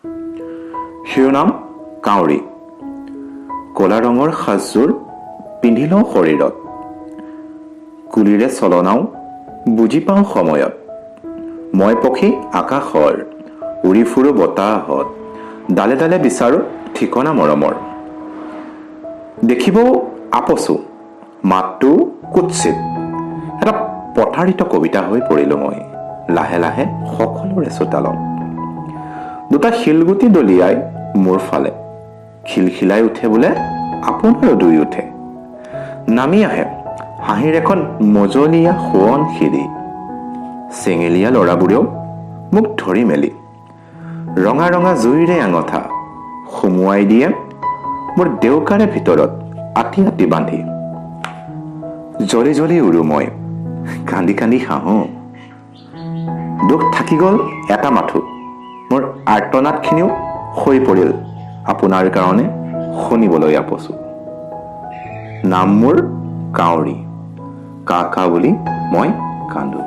শিৰোনাম কাউৰী। কলা ৰঙৰ সাজযোৰ পিন্ধি লওঁ শৰীৰত, কুলিৰে চলনাও বুজি পাওঁ সময়ত। মই পক্ষী আকাশৰ, উৰি ফুৰো বতাহত, ডালে ডালে বিচাৰো ঠিকনা মৰমৰ। দেখিবও আপচো, মাতটো কুৎসিত, এটা প্ৰতাৰিত কবিতা হৈ পৰিলো মই লাহে লাহে সকলোৰে চোতালত। দুটা শিলগুটি দলিয়াই মোৰ ফালে, খিলখিলাই উঠে বোলে আপোনাৰো দুই উঠে। নামি আহে হাঁহিৰ এখন মজলীয়া সোৱন সিৰি, চেঙেলীয়া ল'ৰাবোৰেও মোক ধৰি মেলি ৰঙা ৰঙা জুইৰে আঙঠা সুমুৱাই দিয়ে মোৰ দেউকাৰে ভিতৰত আতি আতি বান্ধি। জ্বলি জ্বলি উৰো মই, কান্দি কান্দি হাঁহো। দুখ থাকি গ'ল এটা মাথো, মোৰ আৰ্তনাদখিনিও হৈ পৰিল আপোনাৰ কাৰণে শুনিবলৈ আপচো। নাম মোৰ কাউৰী, কা কা বুলি মই কান্দো।